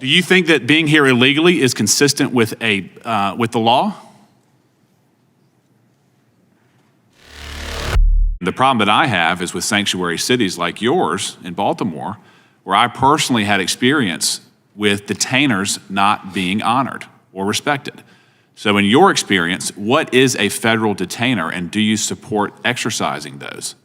Do you think that being here illegally is consistent with the law? The problem that I have is with sanctuary cities like yours in Baltimore, where I personally had experience with detainers not being honored or respected. So in your experience, what is a federal detainer, and do you support exercising those?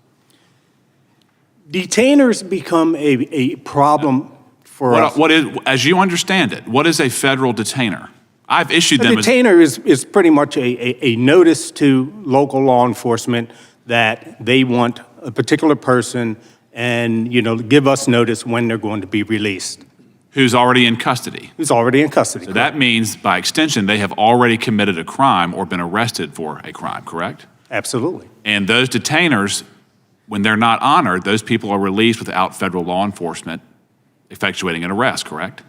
Detainers become a problem for us. What is, as you understand it, what is a federal detainer? I've issued them. A detainer is pretty much a notice to local law enforcement that they want a particular person and, give us notice when they're going to be released. Who's already in custody. Who's already in custody. So that means, by extension, they have already committed a crime or been arrested for a crime, correct? Absolutely. And those detainers, when they're not honored, those people are released without federal law enforcement effectuating an arrest, correct?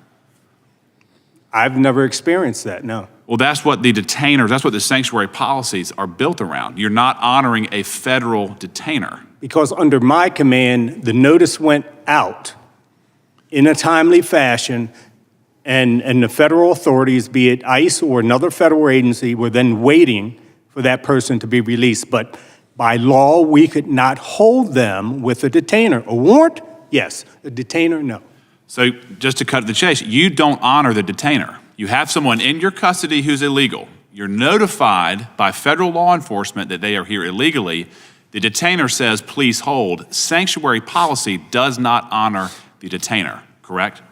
I've never experienced that, no. Well, that's what the detainers, that's what the sanctuary policies are built around. You're not honoring a federal detainer. Because under my command, the notice went out in a timely fashion, and the federal authorities, be it ICE or another federal agency, were then waiting for that person to be released. But by law, we could not hold them with a detainer. A warrant, yes. A detainer, no. So just to cut to the chase, you don't honor the detainer. You have someone in your custody who's illegal. You're notified by federal law enforcement that they are here illegally. The detainer says, please hold. Sanctuary policy does not honor the detainer, correct?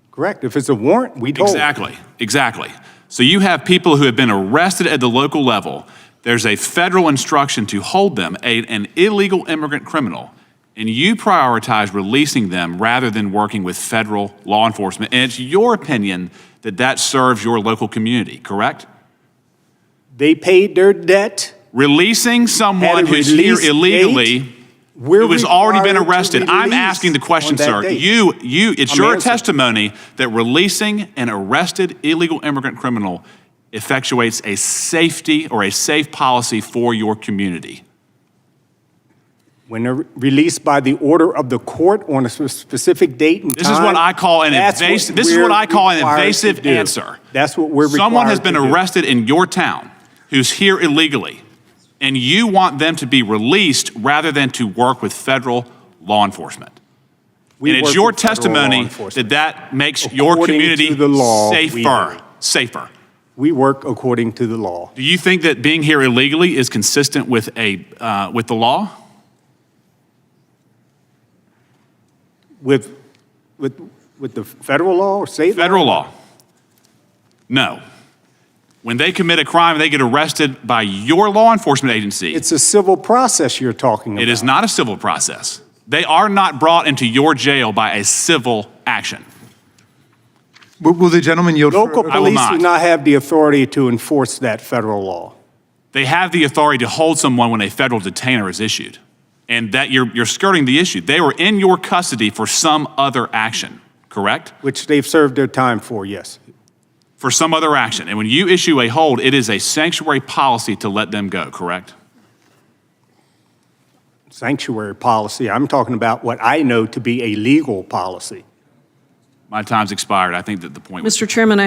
Correct. If it's a warrant, we don't. Exactly. So you have people who have been arrested at the local level. There's a federal instruction to hold them, an illegal immigrant criminal, and you prioritize releasing them rather than working with federal law enforcement. And it's your opinion that that serves your local community, correct? They paid their debt. Releasing someone who's here illegally, who has already been arrested. I'm asking the question, sir. It's your testimony that releasing an arrested illegal immigrant criminal effectuates a safety or a safe policy for your community. When they're released by the order of the court on a specific date and time. This is what I call an evasive. This is what I call an evasive answer. That's what we're required to do. Someone has been arrested in your town who's here illegally, and you want them to be released rather than to work with federal law enforcement. And it's your testimony that that makes your community safer. We work according to the law. Do you think that being here illegally is consistent with the law? With the federal law or state law? Federal law. No. When they commit a crime, they get arrested by your law enforcement agency. It's a civil process you're talking about. It is not a civil process. They are not brought into your jail by a civil action. Will the gentleman yield? Local police do not have the authority to enforce that federal law. They have the authority to hold someone when a federal detainer is issued. And that you're skirting the issue. They were in your custody for some other action, correct? Which they've served their time for, yes. For some other action. And when you issue a hold, it is a sanctuary policy to let them go, correct? Sanctuary policy. I'm talking about what I know to be a legal policy. My time's expired. I think that the point was... Mr. Chairman,